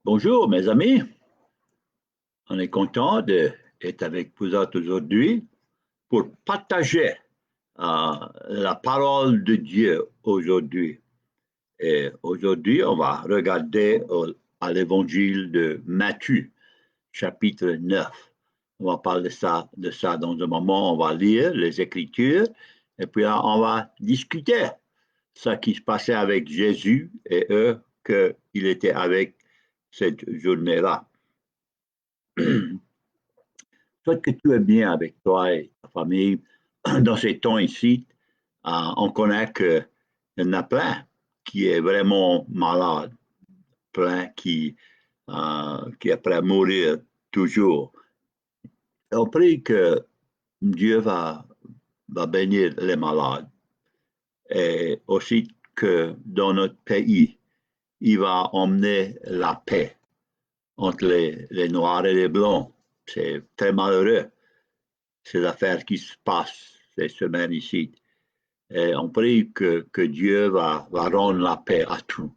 Bonjour mes amis, on est content d'être avec vous autres aujourd'hui pour partager la parole de Dieu aujourd'hui. Et aujourd'hui, on va regarder à l'évangile de Matthieu, chapitre 9. On va parler de ça dans un moment, on va lire les Écritures et puis on va discuter ce qui se passait avec Jésus et eux qu'il était avec cette journée-là. Soit que tu es bien avec toi et ta famille, dans ces temps ici, on connaît qu'il y en a plein qui est vraiment malade, plein qui est prêt à mourir toujours. Et on prie que Dieu va bénir les malades et aussi que dans notre pays, il va emmener la paix entre les Noirs et les Blancs. C'est très malheureux, ces affaires qui se passent ces semaines ici. Et on prie que Dieu va rendre la paix à tout.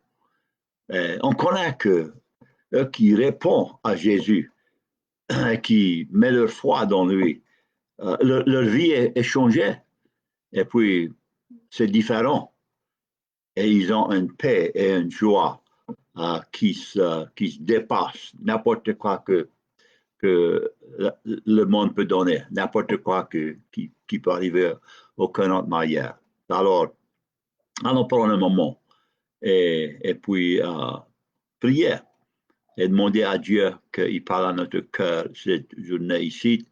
Et on connaît que eux qui répondent à Jésus, qui mettent leur foi dans lui, leur vie est changée. Et puis, c'est différent. Et ils ont une paix et une joie qui se dépasse n'importe quoi que le monde peut donner, n'importe quoi qui peut arriver aucune autre manière. Alors, allons prendre un moment et puis prier et demander à Dieu qu'il parle à notre cœur cette journée ici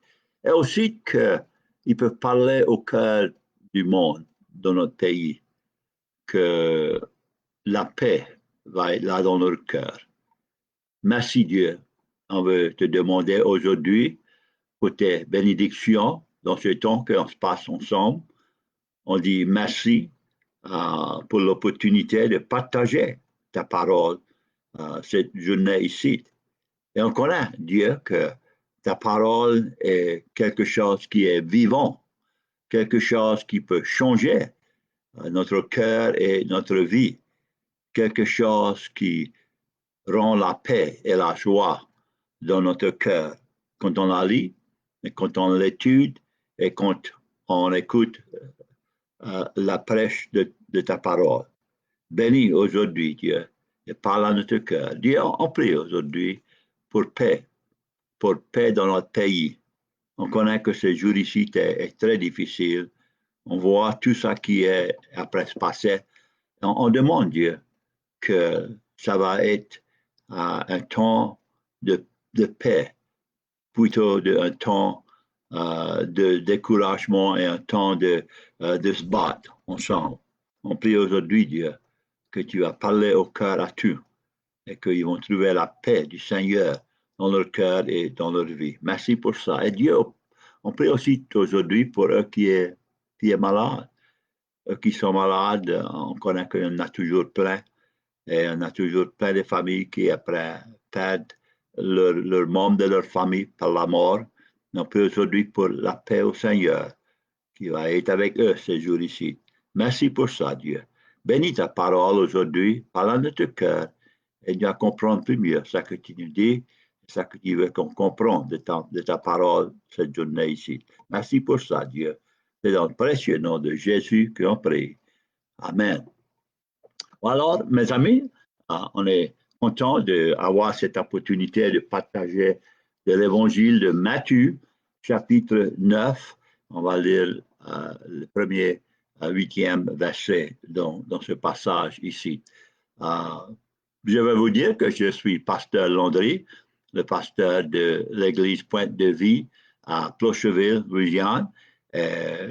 et aussi qu'il peut parler au cœur du monde, dans notre pays, que la paix va être là dans notre cœur. Merci Dieu. On veut te demander aujourd'hui pour tes bénédictions dans ce temps qu'on se passe ensemble. On dit merci pour l'opportunité de partager ta parole cette journée ici. Et on connaît, Dieu, que ta parole est quelque chose qui est vivant, quelque chose qui peut changer notre cœur et notre vie, quelque chose qui rend la paix et la joie dans notre cœur quand on la lit, et quand on l'étude et quand on écoute la prêche de ta parole. Bénis aujourd'hui, Dieu, et parle à notre cœur. Dieu, on prie aujourd'hui pour paix dans notre pays. On connaît que ce jour ici est très difficile. On voit tout ça qui est après se passer. On demande, Dieu, que ça va être un temps de paix, plutôt un temps de découragement et un temps de se battre ensemble. On prie aujourd'hui, Dieu, que tu vas parler au cœur à tous et qu'ils vont trouver la paix du Seigneur dans leur cœur et dans leur vie. Merci pour ça. Et Dieu, on prie aussi aujourd'hui pour eux qui est malade. Eux qui sont malades, on connaît qu'il y en a toujours plein. Et on a toujours plein de familles qui, après, perdent leur membre de leur famille par la mort. On prie aujourd'hui pour la paix au Seigneur qui va être avec eux ces jours ici. Merci pour ça, Dieu. Bénis ta parole aujourd'hui, parle à notre cœur et nous comprendre plus mieux ce que tu nous dis, ce que tu veux qu'on comprenne de ta parole cette journée ici. Merci pour ça, Dieu. C'est dans le précieux nom de Jésus qu'on prie. Amen. Alors, mes amis, on est content d'avoir cette opportunité de partager de l'évangile de Matthieu, chapitre 9. On va lire le premier à 8e verset dans ce passage ici. Je vais vous dire que je suis pasteur Landry, le pasteur de l'église Pointe de Vie à Plocheville, Louisiane.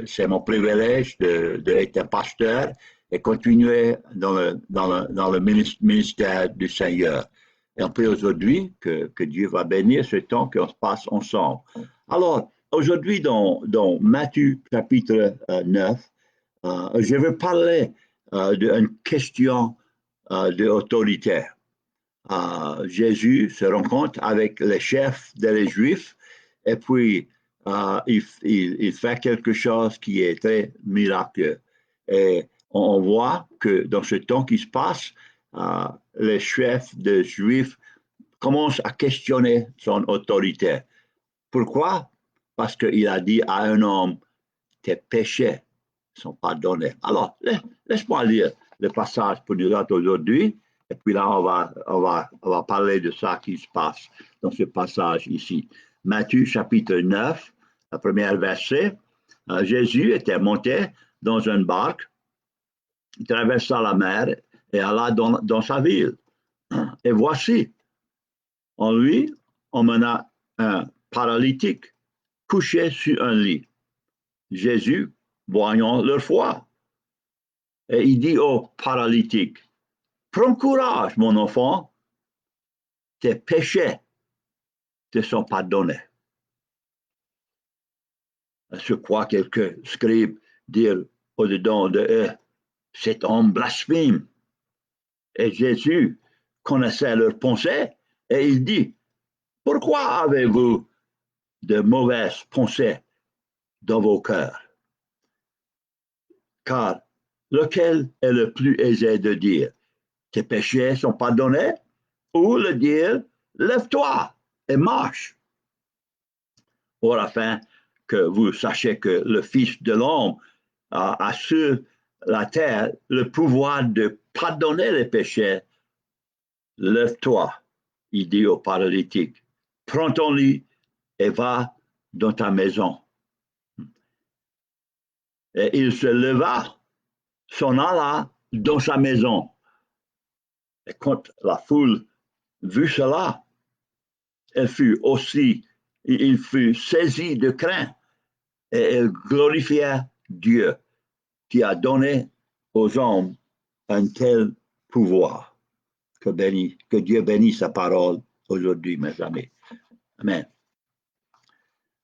C'est mon privilège d'être pasteur et continuer dans le ministère du Seigneur. Et on prie aujourd'hui que Dieu va bénir ce temps qu'on se passe ensemble. Alors, aujourd'hui, dans Matthieu chapitre 9, je veux parler d'une question d'autorité. Jésus se rencontre avec les chefs des Juifs et puis il fait quelque chose qui est très miraculeux. Et on voit que dans ce temps qui se passe, les chefs des Juifs commence à questionner son autorité. Pourquoi? Parce qu'il a dit à un homme, tes péchés sont pardonnés. Alors, laisse-moi lire le passage pour nous autres aujourd'hui, et puis là, on va parler de ça qui se passe dans ce passage ici. Matthieu chapitre 9, le premier verset, Jésus était monté dans une barque, il traversa la mer et alla dans sa ville. Et voici, en lui, on mena un paralytique couché sur un lit. Jésus, voyant leur foi, et il dit au paralytique, prends courage, mon enfant, tes péchés te sont pardonnés. Je crois quelques scribes dire au-dedans de eux, cet homme blasphème. Et Jésus connaissait leurs pensées et il dit, pourquoi avez-vous de mauvaises pensées dans vos cœurs? Car lequel est le plus aisé de dire, tes péchés sont pardonnés, ou le dire, lève-toi et marche. Or, afin que vous sachiez que le Fils de l'homme a sur la terre le pouvoir de pardonner les péchés, lève-toi, il dit au paralytique, prends ton lit et va dans ta maison. Et il se leva, s'en alla dans sa maison. Et quand la foule vit cela, il fut saisi de crainte et elle glorifia Dieu qui a donné aux hommes un tel pouvoir. Que Dieu bénisse sa parole aujourd'hui, mes amis. Amen.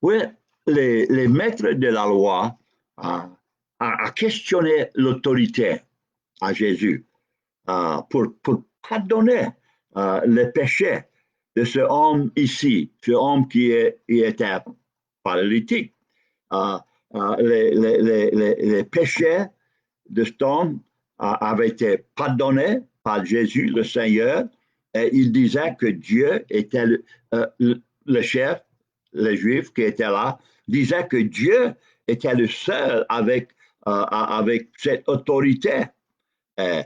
Oui, les maîtres de la loi a questionné l'autorité à Jésus pour pardonner les péchés de ce homme ici, ce homme qui était paralytique. Les péchés de cet homme avaient été pardonnés par Jésus, le Seigneur, et il disait que Dieu était le chef, les Juifs qui étaient là, disaient que Dieu était le seul avec cette autorité. Et,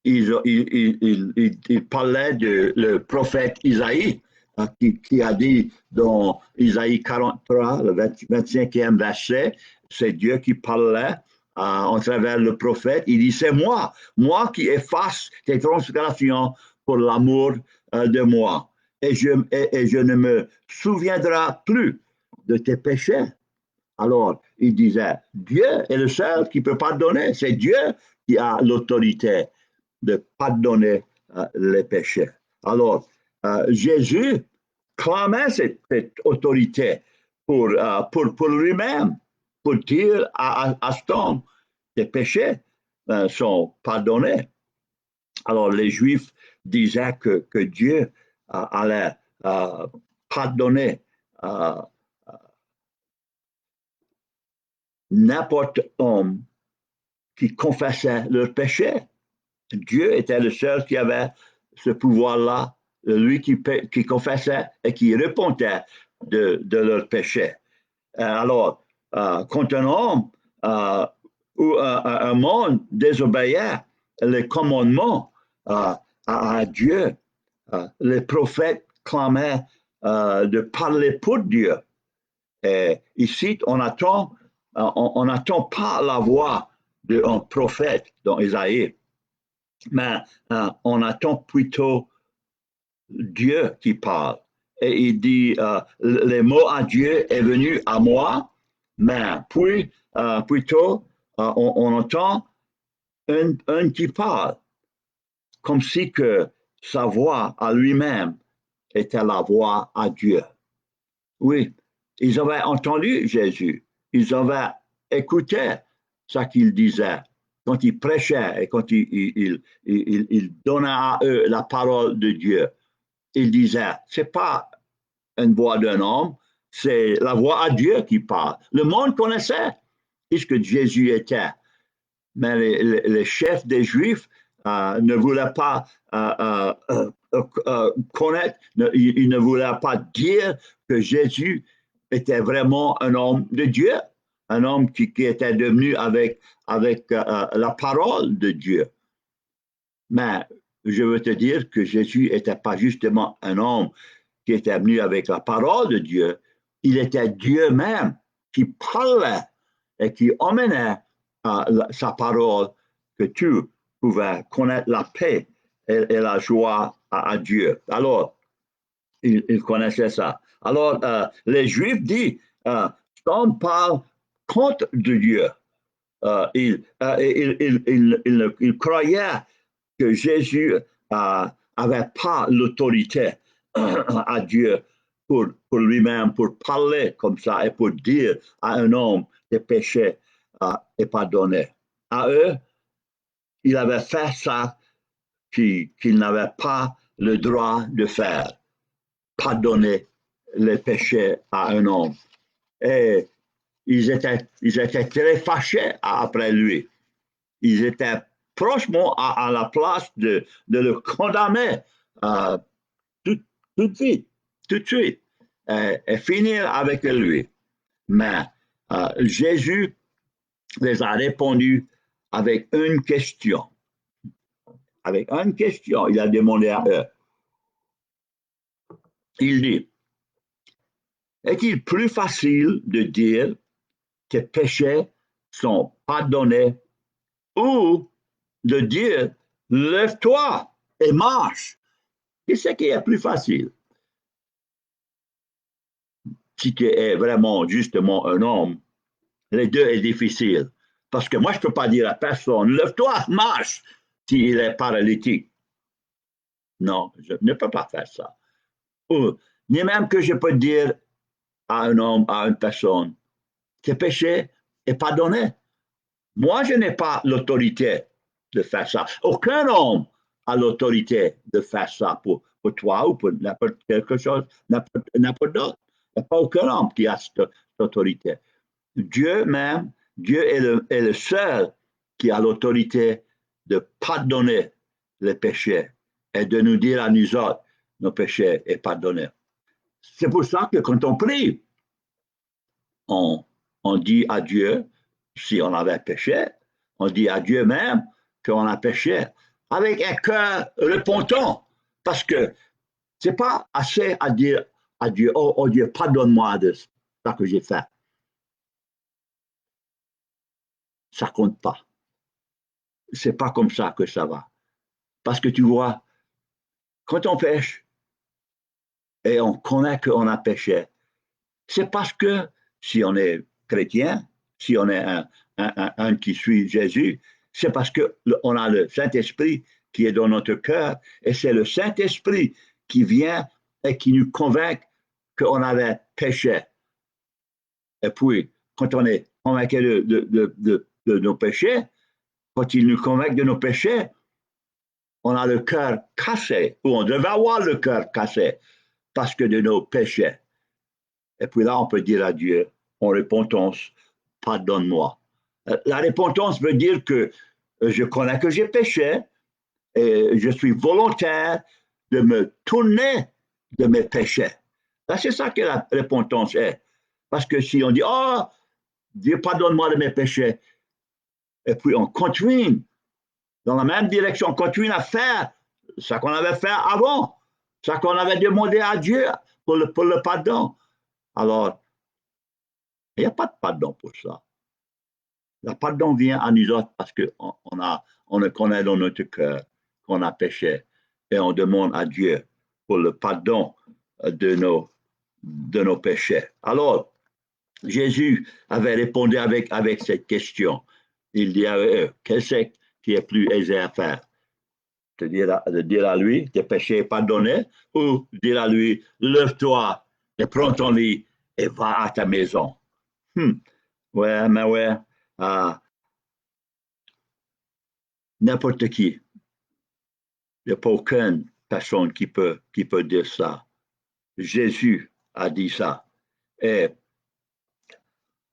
il parlait de le prophète Isaïe, qui a dit dans Isaïe 43, le 25e verset, c'est Dieu qui parlait en travers le prophète. Il dit, c'est moi qui efface tes transgressions pour l'amour de moi. Et je ne me souviendrai plus de tes péchés. Alors, il disait, Dieu est le seul qui peut pardonner. C'est Dieu qui a l'autorité de pardonner les péchés. Alors, Jésus clamait cette autorité pour lui-même, pour dire à cet homme, tes péchés sont pardonnés. Alors, les Juifs disaient que Dieu allait pardonner n'importe homme qui confessait leurs péchés. Dieu était le seul qui avait ce pouvoir-là, lui qui confessait et qui répondait de leurs péchés. Alors, quand un homme ou un monde désobéissait les commandements à Dieu, les prophètes clamaient de parler pour Dieu. Et ici, on n'attend pas la voix d'un prophète dans Isaïe, mais on attend plutôt Dieu qui parle. Et il dit, les mots à Dieu est venu à moi, mais puis plutôt on entend un qui parle, comme si que sa voix à lui-même était la voix à Dieu. Oui, ils avaient entendu Jésus, ils avaient écouté ce qu'il disait quand il prêchait et quand il donnait à eux la parole de Dieu. Il disait, c'est pas une voix d'un homme, c'est la voix à Dieu qui parle. Le monde connaissait ce que Jésus était, mais les chefs des Juifs ne voulait pas connaître, il ne voulait pas dire que Jésus était vraiment un homme de Dieu, un homme qui était devenu avec la parole de Dieu. Mais je veux te dire que Jésus n'était pas justement un homme qui était venu avec la parole de Dieu, il était Dieu même qui parlait et qui emmenait sa parole que tu pouvais connaître la paix et la joie à Dieu. Alors, il connaissait ça. Alors, les Juifs disent, on parle contre Dieu. Ils croyaient que Jésus n'avait pas l'autorité à Dieu pour lui-même, pour parler comme ça et pour dire à un homme des péchés est pardonné. À eux, il avait fait ça qu'il n'avait pas le droit de faire, pardonner les péchés à un homme. Et ils étaient très fâchés après lui. Ils étaient prochement à la place de le condamner tout de suite, et finir avec lui. Mais Jésus les a répondu avec une question. Avec une question, il a demandé à eux. Il dit, est-il plus facile de dire tes péchés sont pardonnés ou de dire lève-toi et marche? Qu'est-ce qui est plus facile? Si tu es vraiment justement un homme, les deux est difficile. Parce que moi, je ne peux pas dire à personne, lève-toi, marche, s'il est paralytique. Non, je ne peux pas faire ça. Ou, ni même que je peux dire à un homme, à une personne, tes péchés est pardonné. Moi, je n'ai pas l'autorité de faire ça. Aucun homme a l'autorité de faire ça pour toi ou pour n'importe quelque chose, n'importe d'autre. Il n'y a pas aucun homme qui a cette autorité. Dieu même, Dieu est le seul qui a l'autorité de pardonner les péchés et de nous dire à nous autres, nos péchés est pardonné. C'est pour ça que quand on prie, on dit à Dieu, si on avait péché, on dit à Dieu même qu'on a péché avec un cœur repentant. Parce que ce n'est pas assez à dire à Dieu, oh Dieu, pardonne-moi de ça que j'ai fait. Ça ne compte pas. Ce n'est pas comme ça que ça va. Parce que tu vois, quand on pêche et on connaît qu'on a péché, c'est parce que si on est chrétien, si on est un qui suit Jésus, c'est parce qu'on a le Saint-Esprit qui est dans notre cœur et c'est le Saint-Esprit qui vient et qui nous convainc qu'on avait péché. Et puis, quand on est convaincu de nos péchés, quand il nous convainc de nos péchés, on a le cœur cassé, ou on devait avoir le cœur cassé parce que de nos péchés. Et puis là, on peut dire à Dieu, en repentance, pardonne-moi. La repentance veut dire que je connais que j'ai péché et je suis volontaire de me tourner de mes péchés. Là, c'est ça que la repentance est. Parce que si on dit, oh, Dieu, pardonne-moi de mes péchés, et puis on continue dans la même direction, on continue à faire ce qu'on avait fait avant, ce qu'on avait demandé à Dieu pour le pardon. Alors, il n'y a pas de pardon pour ça. Le pardon vient à nous autres parce qu'on le connaît dans notre cœur qu'on a péché et on demande à Dieu pour le pardon de nos péchés. Alors, Jésus avait répondu avec cette question. Il dit à eux, qu'est-ce qui est plus aisé à faire? De dire à lui, tes péchés sont pardonnés, ou dire à lui, lève-toi et prends ton lit et va à ta maison. Ouais, mais ouais, n'importe qui. Il n'y a pas aucune personne qui peut dire ça. Jésus a dit ça. Et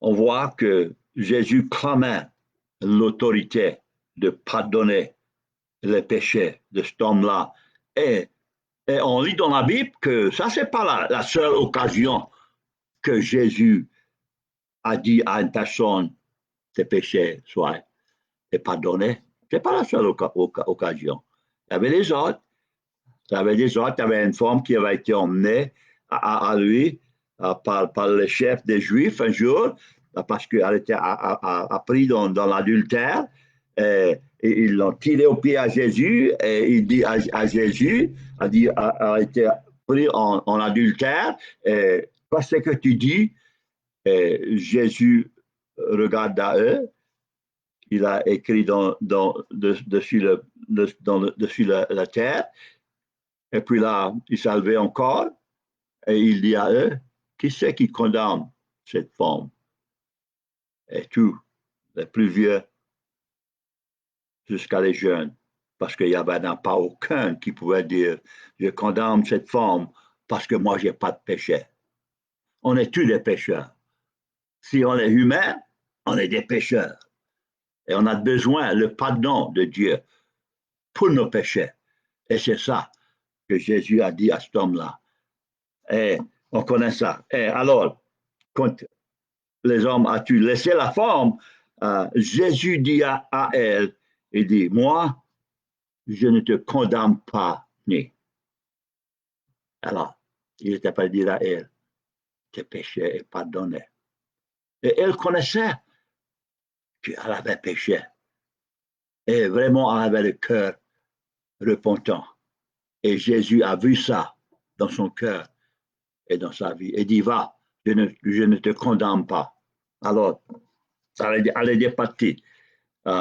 on voit que Jésus clamait l'autorité de pardonner les péchés de cet homme-là. Et on lit dans la Bible que ça, c'est pas la seule occasion que Jésus a dit à une personne, tes péchés soient pardonnés. Ce n'est pas la seule occasion. Il y avait des autres. Il y avait des autres. Il y avait une femme qui avait été emmenée à lui par le chef des Juifs un jour, parce qu'elle était prise dans l'adultère. Et ils l'ont tiré au pied à Jésus, et il dit à Jésus, elle a été prise en adultère. Qu'est-ce que tu dis? Et Jésus regarde à eux, il a écrit dessus la terre, et puis là, il s'est levé encore, et il dit à eux, qui c'est qui condamne cette femme? Et tous, les plus vieux, jusqu'à les jeunes, parce qu'il n'y avait pas aucun qui pouvait dire, je condamne cette femme parce que moi, je n'ai pas de péché. On est tous des pécheurs. Si on est humain, on est des pécheurs. Et on a besoin le pardon de Dieu pour nos péchés. Et c'est ça que Jésus a dit à cet homme-là. Et on connaît ça. Et alors, quand les hommes as-tu laissé la femme, Jésus dit à elle, il dit, moi, je ne te condamne pas, ni. Alors, il n'était pas dit à elle, tes péchés sont pardonnés. Et elle connaissait qu'elle avait péché. Et vraiment, elle avait le cœur repentant. Et Jésus a vu ça dans son cœur et dans sa vie. Et dit, va, je ne te condamne pas. Alors, elle est départie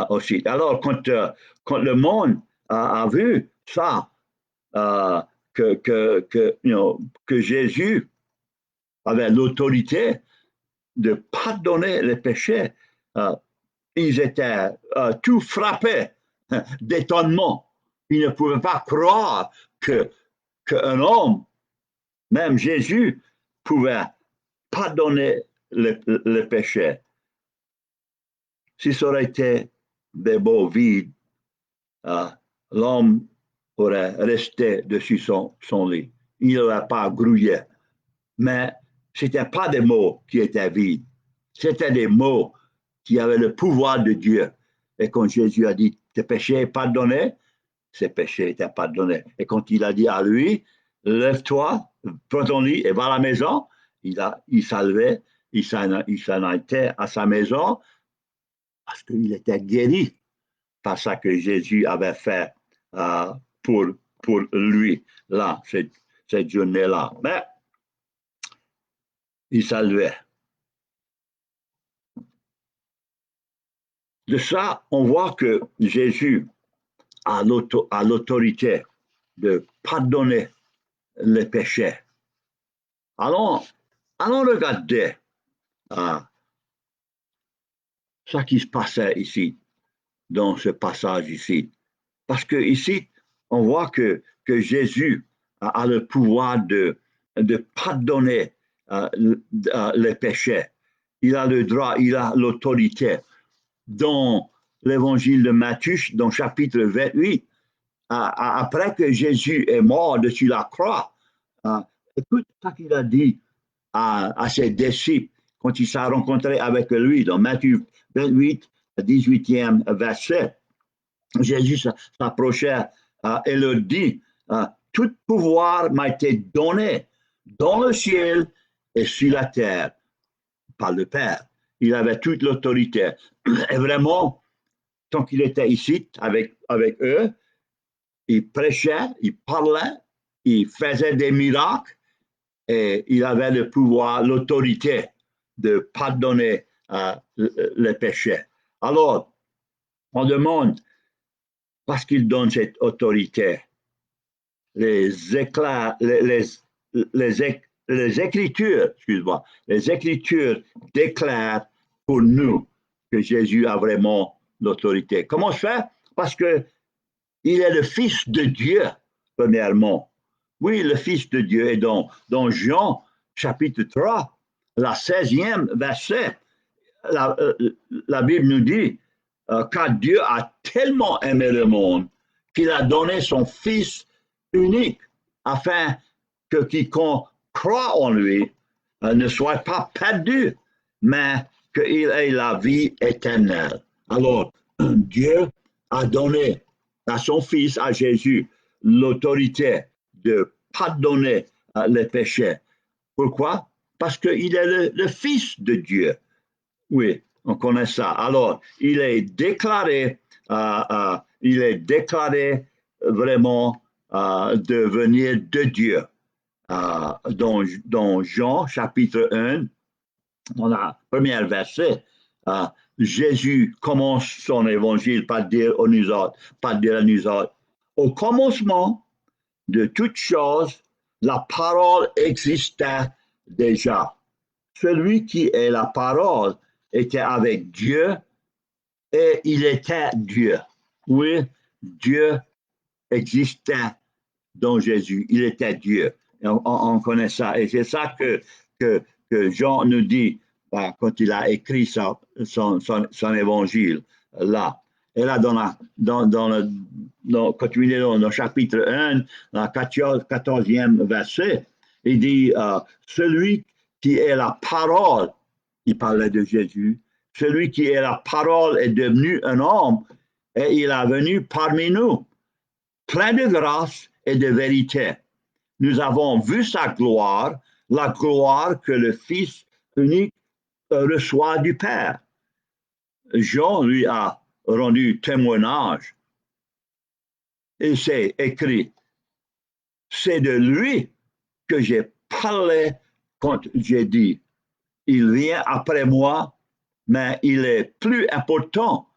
aussi. Alors, quand le monde a vu ça, que Jésus avait l'autorité de pardonner les péchés, ils étaient tout frappés d'étonnement. Ils ne pouvaient pas croire qu'un homme, même Jésus, pouvait pardonner les péchés. Si ça aurait été des beaux vides, l'homme aurait resté dessus son lit. Il n'aurait pas grouillé. Mais ce n'étaient pas des mots qui étaient vides. C'était des mots qui avaient le pouvoir de Dieu. Et quand Jésus a dit, tes péchés pardonnés, ses péchés étaient pardonnés. Et quand il a dit à lui, lève-toi, prends ton lit et va à la maison, il s'est levé, il s'en été à sa maison parce qu'il était guéri par ça que Jésus avait fait pour lui, là, cette journée-là. Mais il s'est levé. De ça, on voit que Jésus a l'autorité de pardonner les péchés. Allons regarder ce qui se passait ici, dans ce passage ici. Parce que ici, on voit que Jésus a le pouvoir de pardonner les péchés. Il a le droit, il a l'autorité. Dans l'évangile de Matthieu, dans chapitre 28, après que Jésus est mort dessus la croix, écoute ce qu'il a dit à ses disciples quand il s'est rencontré avec lui dans Matthieu 28, 18e verset. Jésus s'approchait et leur dit, tout pouvoir m'a été donné dans le ciel et sur la terre par le Père. Il avait toute l'autorité. Et vraiment, tant qu'il était ici avec eux, il prêchait, il parlait, il faisait des miracles et il avait le pouvoir, l'autorité de pardonner les péchés. Alors, on demande, parce qu'il donne cette autorité, les Écritures, excuse-moi, les Écritures déclarent pour nous que Jésus a vraiment l'autorité. Comment se fait? Parce que il est le Fils de Dieu, premièrement. Oui, le Fils de Dieu. Et dans Jean, chapitre 3, la 16e verset, la Bible nous dit, car Dieu a tellement aimé le monde qu'il a donné son Fils unique, afin que quiconque croit en lui ne soit pas perdu, mais qu'il ait la vie éternelle. Alors, Dieu a donné à son Fils, à Jésus, l'autorité de pardonner les péchés. Pourquoi? Parce qu'il est le Fils de Dieu. Oui, on connaît ça. Alors, il est déclaré vraiment de venir de Dieu. Dans Jean, chapitre 1, dans le premier verset, Jésus commence son évangile par dire à nous autres, au commencement de toutes choses, la parole existait déjà. Celui qui est la parole était avec Dieu et il était Dieu. Oui, Dieu existait dans Jésus. Il était Dieu. On connaît ça. Et c'est ça que Jean nous dit quand il a écrit son évangile là. Et là, continuez dans le chapitre 1, dans le 14e verset, il dit celui qui est la parole, il parlait de Jésus, celui qui est la parole est devenu un homme et il est venu parmi nous, plein de grâce et de vérité. Nous avons vu sa gloire, la gloire que le Fils unique reçoit du Père. Jean lui a rendu témoignage et c'est écrit, c'est de lui que j'ai parlé quand j'ai dit, il vient après moi, mais il est plus important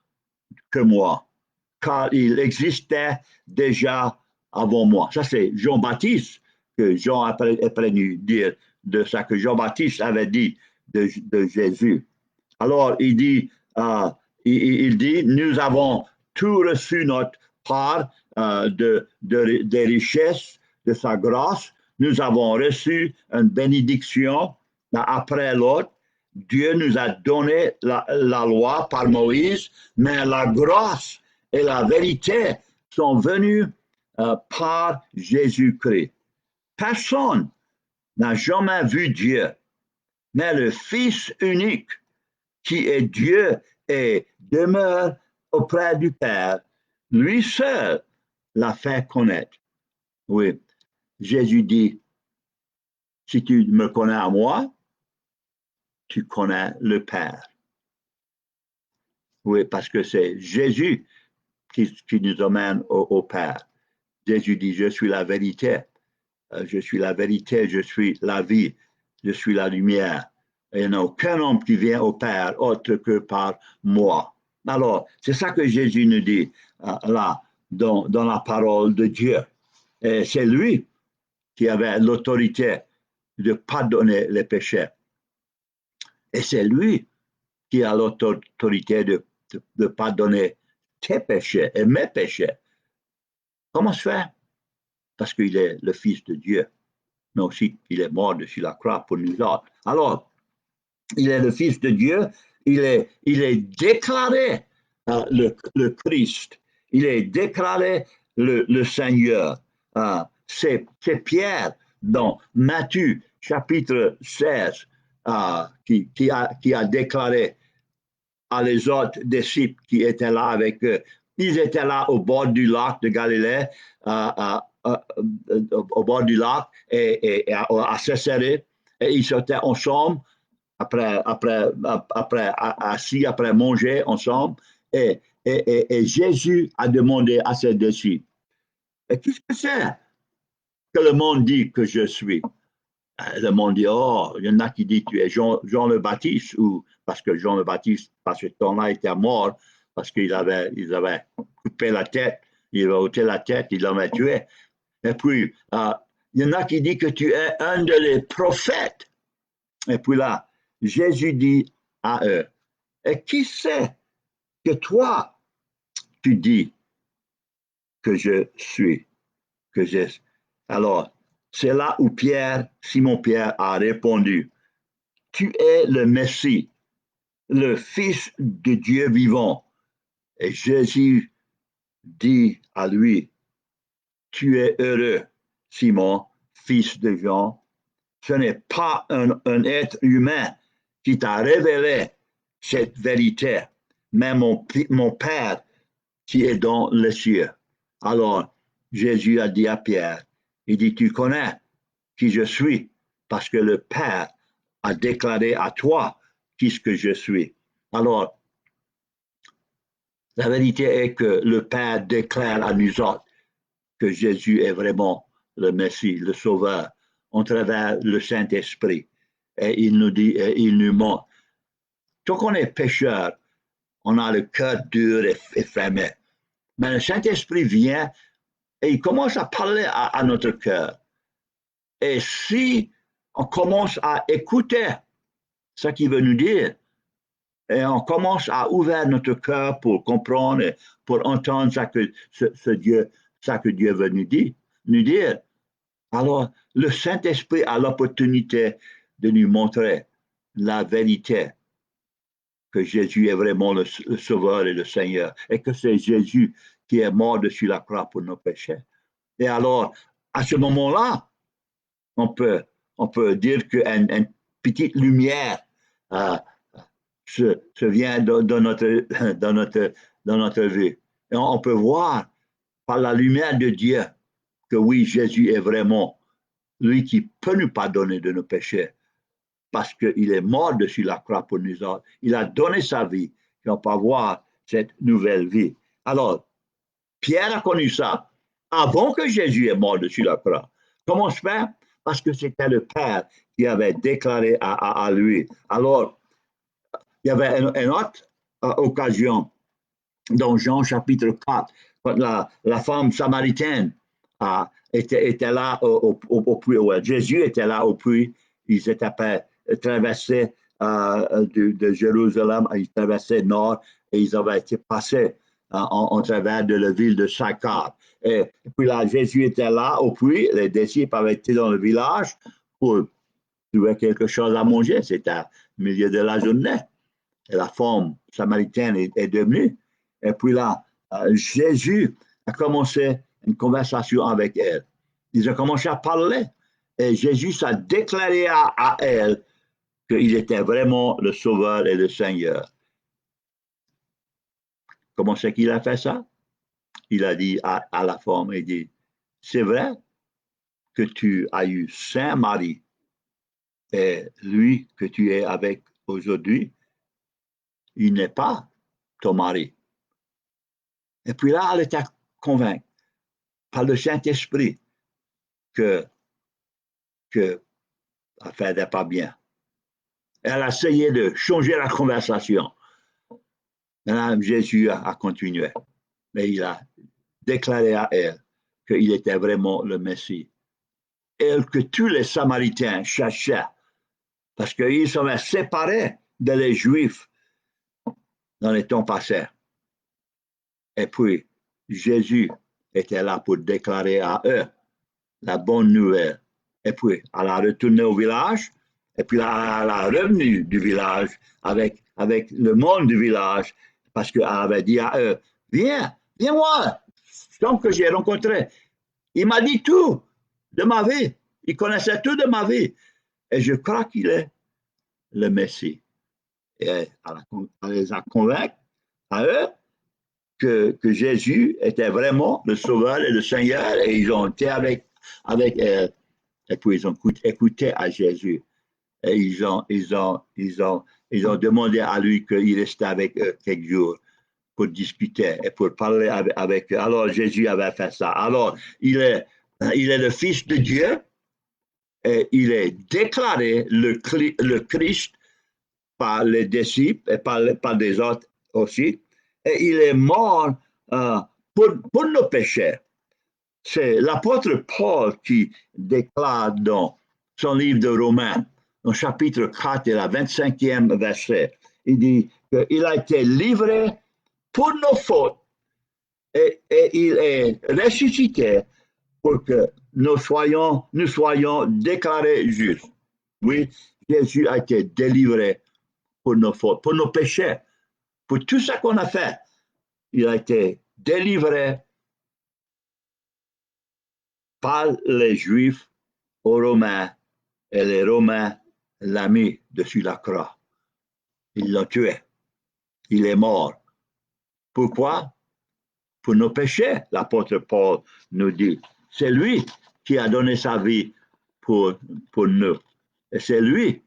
que moi, car il existait déjà avant moi. Ça, c'est Jean-Baptiste que Jean a prévenu dire de ça que Jean-Baptiste avait dit de Jésus. Alors, il dit, nous avons tout reçu notre part des richesses de sa grâce. Nous avons reçu une bénédiction après l'autre. Dieu nous a donné la loi par Moïse, mais la grâce et la vérité sont venues par Jésus-Christ. Personne n'a jamais vu Dieu, mais le Fils unique, qui est Dieu et demeure auprès du Père, lui seul l'a fait connaître. Oui, Jésus dit, si tu me connais à moi, tu connais le Père. Oui, parce que c'est Jésus qui nous emmène au Père. Jésus dit, je suis la vérité. Je suis la vérité, je suis la vie, je suis la lumière. Et il n'y a aucun homme qui vient au Père autre que par moi. Alors, c'est ça que Jésus nous dit là, dans la parole de Dieu. Et c'est lui qui avait l'autorité de pardonner les péchés. Et c'est lui qui a l'autorité de pardonner tes péchés et mes péchés. Comment se fait? Parce qu'il est le Fils de Dieu, mais aussi il est mort sur la croix pour nous autres. Alors, il est le Fils de Dieu, il est déclaré le Christ, il est déclaré le Seigneur. C'est Pierre dans Matthieu chapitre 16 qui a déclaré à les autres disciples qui étaient là avec eux. Ils étaient là au bord du lac de Galilée, au bord du lac et à Césarée, et ils étaient ensemble après assis, après manger ensemble, et Jésus a demandé à ses disciples, qu'est-ce que c'est que le monde dit que je suis? Le monde dit, oh, il y en a qui disent tu es Jean le Baptiste, ou parce que Jean le Baptiste, parce que ce temps-là, était mort, parce qu'ils avaient coupé la tête, ils avaient ôté la tête, ils l'avaient tué. Et puis, il y en a qui disent que tu es un des prophètes. Et puis là, Jésus dit à eux, et qui sait que toi, tu dis que je suis, que j'ai. Alors, c'est là où Simon Pierre a répondu, tu es le Messie, le Fils de Dieu vivant. Et Jésus dit à lui, tu es heureux, Simon, fils de Jean. Ce n'est pas un être humain qui t'a révélé cette vérité, mais mon Père qui est dans les cieux. Alors, Jésus a dit à Pierre, il dit, tu connais qui je suis, parce que le Père a déclaré à toi qui ce que je suis. Alors, la vérité est que le Père déclare à nous autres que Jésus est vraiment le Messie, le Sauveur, en travers le Saint-Esprit. Et il nous dit, et il nous montre. Tant qu'on est pécheur, on a le cœur dur et fermé. Mais le Saint-Esprit vient et il commence à parler à notre cœur. Et si on commence à écouter ce qu'il veut nous dire, et on commence à ouvrir notre cœur pour comprendre, pour entendre ce que Dieu veut nous dire, alors le Saint-Esprit a l'opportunité de nous montrer la vérité, que Jésus est vraiment le Sauveur et le Seigneur, et que c'est Jésus qui est mort sur la croix pour nos péchés. Et alors, à ce moment-là, on peut dire qu'une petite lumière se vient dans notre vie. Et on peut voir par la lumière de Dieu que oui, Jésus est vraiment lui qui peut nous pardonner de nos péchés parce qu'il est mort dessus la croix pour nous autres. Il a donné sa vie et on peut avoir cette nouvelle vie. Alors, Pierre a connu ça avant que Jésus est mort dessus la croix. Comment se fait? Parce que c'était le Père qui avait déclaré à lui. Alors, il y avait une autre occasion dans Jean chapitre 4, quand la femme samaritaine était là au puits. Ouais, Jésus était là au puits. Ils étaient traversés de Jérusalem, ils traversaient nord et ils avaient été passés en travers de la ville de Sychar. Et puis là, Jésus était là au puits, les disciples avaient été dans le village pour trouver quelque chose à manger. C'était au milieu de la journée. Et la femme samaritaine est devenue. Et puis là, Jésus a commencé une conversation avec elle. Ils ont commencé à parler. Et Jésus a déclaré à elle qu'il était vraiment le Sauveur et le Seigneur. Comment c'est qu'il a fait ça? Il a dit à la femme, il dit, c'est vrai que tu as eu Saint Marie et lui que tu es avec aujourd'hui, il n'est pas ton mari. Et puis là, elle était convaincue par le Saint-Esprit que l'affaire n'est pas bien. Elle a essayé de changer la conversation. Maintenant, Jésus a continué. Mais il a déclaré à elle qu'il était vraiment le Messie. Elle que tous les Samaritains cherchaient, parce qu'ils sont séparés des Juifs dans les temps passés. Et puis, Jésus était là pour déclarer à eux la bonne nouvelle. Et puis, elle a retourné au village, et puis elle a revenu du village avec le monde du village, parce qu'elle avait dit à eux, viens voir, l'homme que j'ai rencontré. Il m'a dit tout de ma vie. Il connaissait tout de ma vie. Et je crois qu'il est le Messie. Et elle les a convaincus à eux que Jésus était vraiment le Sauveur et le Seigneur, et ils ont été avec elle. Et puis ils ont écouté à Jésus. Et ils ont demandé à lui qu'il restait avec eux quelques jours pour discuter et pour parler avec eux. Alors Jésus avait fait ça. Alors il est le Fils de Dieu et il est déclaré le Christ par les disciples et par des autres aussi. Et il est mort pour nos péchés. C'est l'apôtre Paul qui déclare dans son livre de Romains, au chapitre 4 et la 25e verset, il dit qu'il a été livré pour nos fautes et il est ressuscité pour que nous soyons déclarés justes. Oui, Jésus a été délivré pour nos fautes, pour nos péchés, pour tout ce qu'on a fait. Il a été délivré par les Juifs aux Romains, et les Romains l'ont mis dessus la croix. Ils l'ont tué. Il est mort. Pourquoi? Pour nos péchés, l'apôtre Paul nous dit. C'est lui qui a donné sa vie pour nous. Et c'est lui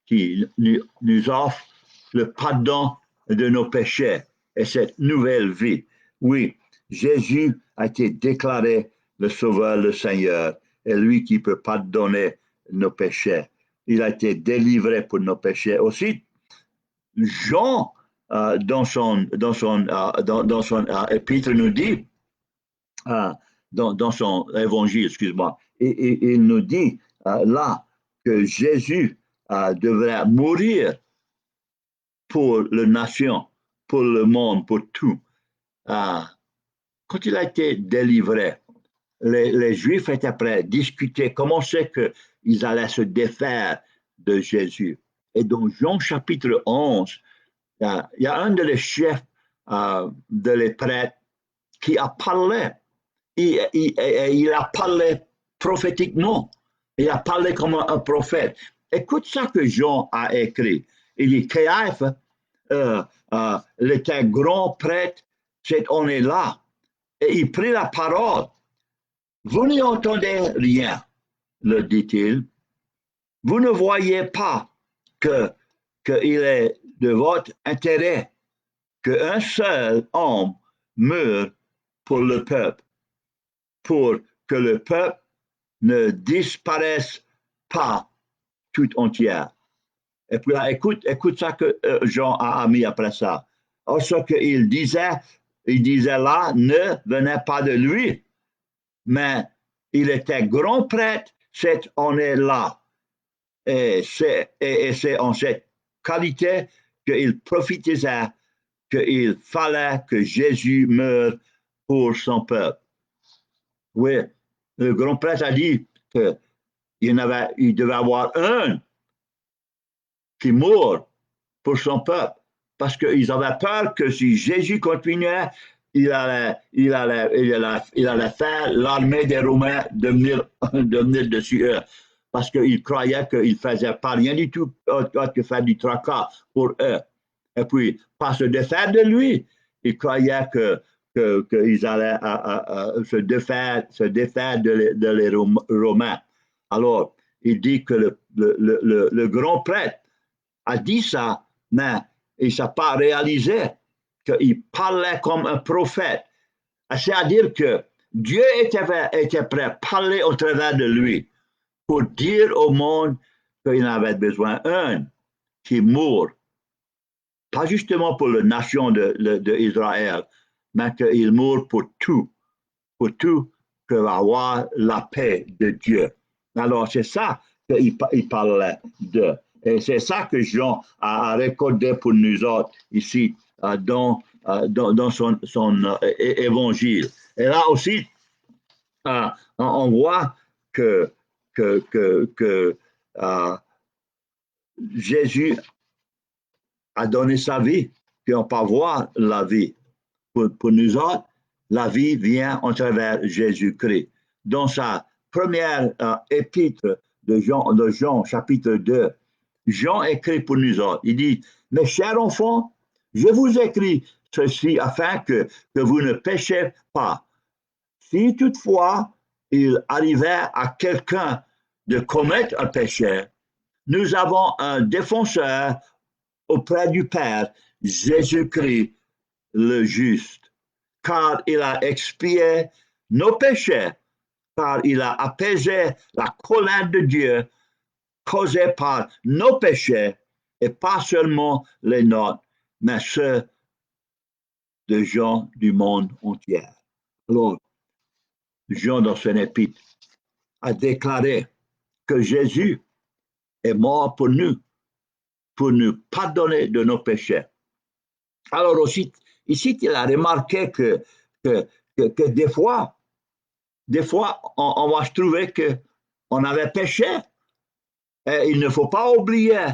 qui nous offre le pardon de nos péchés et cette nouvelle vie. Oui, Jésus a été déclaré le Sauveur, le Seigneur, et lui qui peut pardonner nos péchés. Il a été délivré pour nos péchés. Aussi, Jean, dans son épître, nous dit, dans son évangile, excuse-moi, il nous dit là que Jésus devrait mourir pour la nation, pour le monde, pour tout. Quand il a été délivré, les Juifs étaient prêts à discuter comment c'est qu'ils allaient se défaire de Jésus. Et dans Jean chapitre 11, il y a un des chefs de les prêtres qui a parlé. Il a parlé prophétiquement. Il a parlé comme un prophète. Écoute ça que Jean a écrit. Il dit, Caiaphe, était grand prêtre, on est là. Et il prit la parole. Vous n'y entendez rien, le dit-il. Vous ne voyez pas qu'il est de votre intérêt qu'un seul homme meure pour le peuple, pour que le peuple ne disparaisse pas tout entier. Et puis là, écoute ça que Jean a mis après ça. Or, ce qu'il disait là, ne venait pas de lui, mais il était grand prêtre, on est là. Et c'est en cette qualité qu'il prophétisait qu'il fallait que Jésus meure pour son peuple. Oui, le grand prêtre a dit qu'il devait avoir un qui meurt pour son peuple, parce qu'ils avaient peur que si Jésus continuait, il allait faire l'armée des Romains devenir dessus eux, parce qu'ils croyaient qu'ils ne faisaient pas rien du tout que faire du tracas pour eux. Et puis, par se défaire de lui, ils croyaient qu'ils allaient se défaire de les Romains. Alors, il dit que le grand prêtre a dit ça, mais il ne s'est pas réalisé qu'il parlait comme un prophète. C'est-à-dire que Dieu était prêt à parler au travers de lui pour dire au monde qu'il avait besoin d'un qui mourra, pas justement pour la nation d'Israël, mais qu'il mourra pour tout que va avoir la paix de Dieu. Alors, c'est ça qu'il parlait de. Et c'est ça que Jean a recordé pour nous autres ici dans son évangile. Et là aussi, on voit que Jésus a donné sa vie, puis on peut voir la vie. Pour nous autres, la vie vient à travers Jésus-Christ. Dans sa première épître de Jean, chapitre 2, Jean écrit pour nous autres. Il dit, mes chers enfants, je vous écris ceci afin que vous ne péchiez pas. Si toutefois il arrivait à quelqu'un de commettre un péché, nous avons un défenseur auprès du Père, Jésus-Christ le juste, car il a expié nos péchés, car il a apaisé la colère de Dieu causée par nos péchés, et pas seulement les nôtres, mais ceux de gens du monde entier. Alors, Jean, dans son épître, a déclaré que Jésus est mort pour nous pardonner de nos péchés. Alors aussi, ici, il a remarqué que des fois, on va se trouver qu'on avait péché. Et il ne faut pas oublier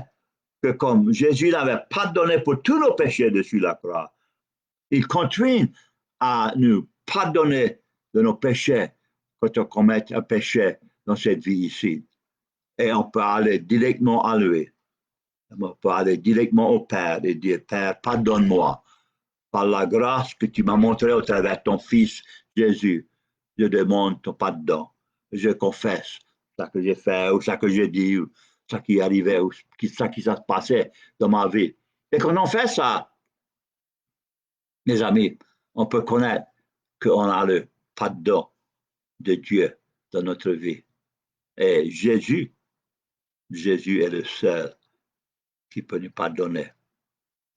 que comme Jésus l'avait pardonné pour tous nos péchés dessus la croix, il continue à nous pardonner de nos péchés quand on commet un péché dans cette vie ici. Et on peut aller directement à lui. On peut aller directement au Père et dire, Père, pardonne-moi. Par la grâce que tu m'as montrée au travers de ton Fils Jésus, je demande ton pardon. Je confesse ce que j'ai fait, ou ce que j'ai dit, ou ce qui arrivait, ou ce qui s'est passé dans ma vie. Et quand on fait ça, mes amis, on peut connaître qu'on a le pardon de Dieu dans notre vie. Et Jésus est le seul qui peut nous pardonner.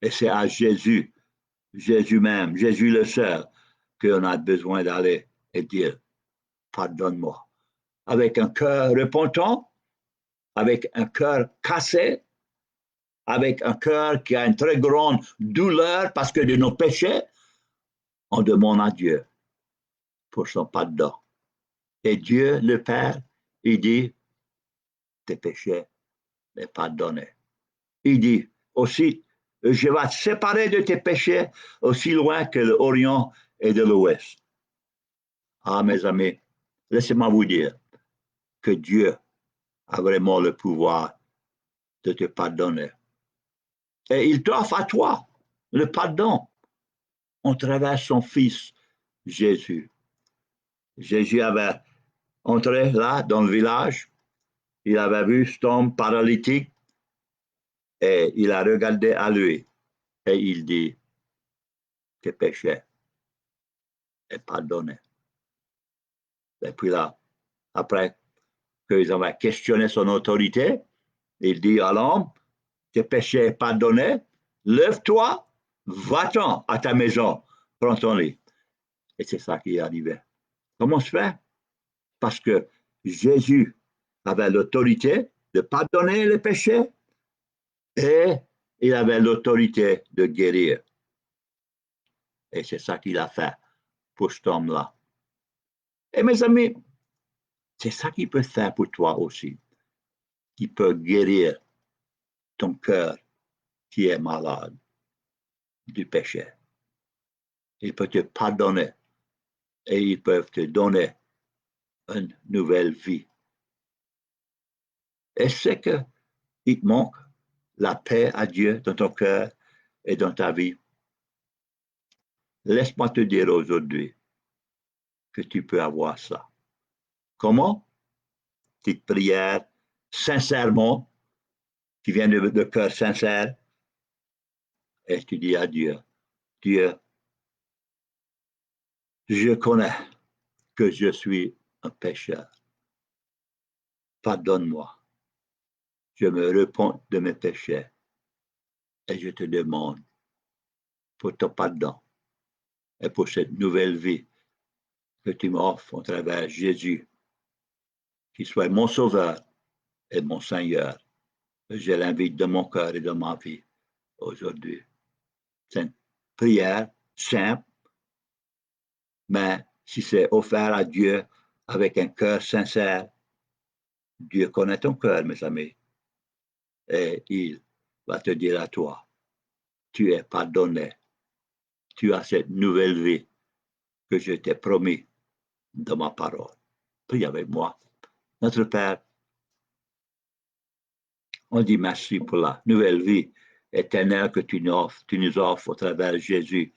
Et c'est à Jésus même, Jésus le seul, qu'on a besoin d'aller et dire, pardonne-moi. Avec un cœur repentant, avec un cœur cassé, avec un cœur qui a une très grande douleur parce que de nos péchés, on demande à Dieu pour son pardon. Et Dieu, le Père, il dit, tes péchés sont pardonnés. Il dit aussi, je vais te séparer de tes péchés aussi loin que l'Orient et de l'Ouest. Ah, mes amis, laissez-moi vous dire que Dieu a vraiment le pouvoir de te pardonner. Et il t'offre à toi le pardon en travers son Fils Jésus. Jésus avait entré là dans le village, il avait vu cet homme paralytique et il a regardé à lui et il dit, tes péchés sont pardonnés. Et puis là, après qu'ils avaient questionné son autorité, il dit à l'homme, tes péchés sont pardonnés, lève-toi, va-t'en à ta maison, prends ton lit. Et c'est ça qui est arrivé. Comment se fait? Parce que Jésus avait l'autorité de pardonner les péchés et il avait l'autorité de guérir. Et c'est ça qu'il a fait pour cet homme-là. Et mes amis, c'est ça qu'il peut faire pour toi aussi. Il peut guérir ton cœur qui est malade du péché. Il peut te pardonner et il peut te donner une nouvelle vie. Et c'est qu'il te manque la paix à Dieu dans ton cœur et dans ta vie. Laisse-moi te dire aujourd'hui que tu peux avoir ça. Comment? Petite prière, sincèrement, qui vient de cœur sincère, et tu dis à Dieu, Dieu, je connais que je suis un pécheur. Pardonne-moi. Je me repens de mes péchés et je te demande pour ton pardon et pour cette nouvelle vie que tu m'offres à travers Jésus, qui soit mon sauveur et mon Seigneur. Je l'invite dans mon cœur et dans ma vie aujourd'hui. C'est une prière simple, mais si c'est offert à Dieu avec un cœur sincère, Dieu connaît ton cœur, mes amis, et il va te dire à toi, tu es pardonné, tu as cette nouvelle vie que je t'ai promis dans ma parole. Prie avec moi. Notre Père, on dit merci pour la nouvelle vie éternelle que tu nous offres au travers de Jésus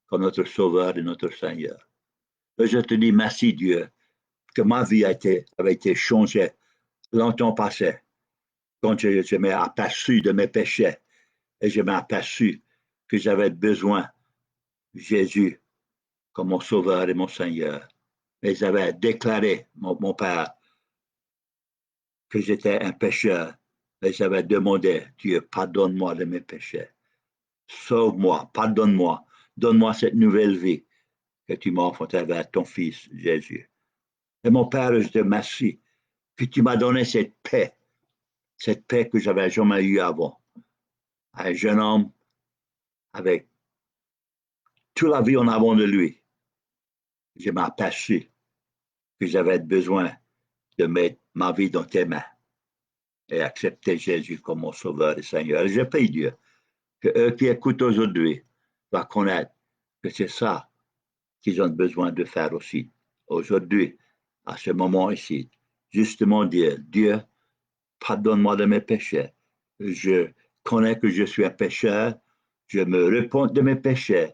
comme notre Sauveur et notre Seigneur. Et je te dis merci, Dieu, que ma vie avait été changée longtemps passé, quand je m'ai aperçu de mes péchés et je m'ai aperçu que j'avais besoin de Jésus comme mon Sauveur et mon Seigneur. Et j'avais déclaré, mon Père, que j'étais un pécheur. Et j'avais demandé, Dieu, pardonne-moi de mes péchés. Sauve-moi, pardonne-moi, donne-moi cette nouvelle vie que tu m'offres à travers ton Fils Jésus. Et mon Père, je te remercie que tu m'as donné cette paix que j'avais jamais eue avant. Un jeune homme avec toute la vie en avant de lui. Je m'aperçus que j'avais besoin de mettre ma vie dans tes mains et accepter Jésus comme mon Sauveur et Seigneur. Et je prie Dieu que eux qui écoutent aujourd'hui vont connaître que c'est ça qu'ils ont besoin de faire aussi aujourd'hui, à ce moment ici. Justement dire, Dieu, pardonne-moi de mes péchés. Je connais que je suis un pécheur. Je me réponds de mes péchés.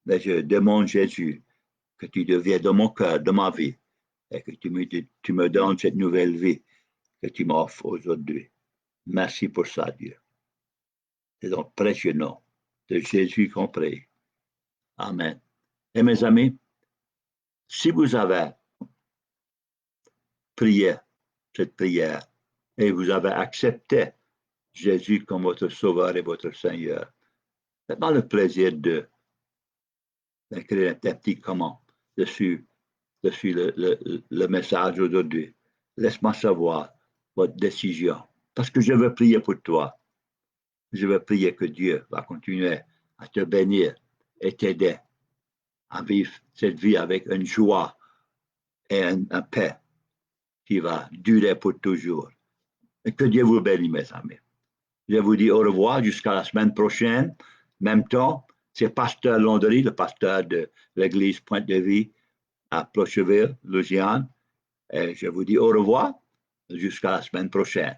Mais je demande, Jésus, que tu deviennes dans mon cœur, dans ma vie, et que tu me donnes cette nouvelle vie que tu m'offres aujourd'hui. Merci pour ça, Dieu. C'est dans le précieux nom de Jésus qu'on prie. Amen. Et mes amis, si vous avez prié cette prière et vous avez accepté Jésus comme votre Sauveur et votre Seigneur, faites-moi le plaisir d'écrire un petit comment dessus le message aujourd'hui. Laisse-moi savoir votre décision. Parce que je veux prier pour toi. Je veux prier que Dieu va continuer à te bénir et t'aider à vivre cette vie avec une joie et un paix qui va durer pour toujours. Et que Dieu vous bénisse, mes amis. Je vous dis au revoir jusqu'à la semaine prochaine. Même temps, c'est Pasteur Landry, le pasteur de l'église Pointe de Vie à Plocheville, Louisiane. Et je vous dis au revoir jusqu'à la semaine prochaine.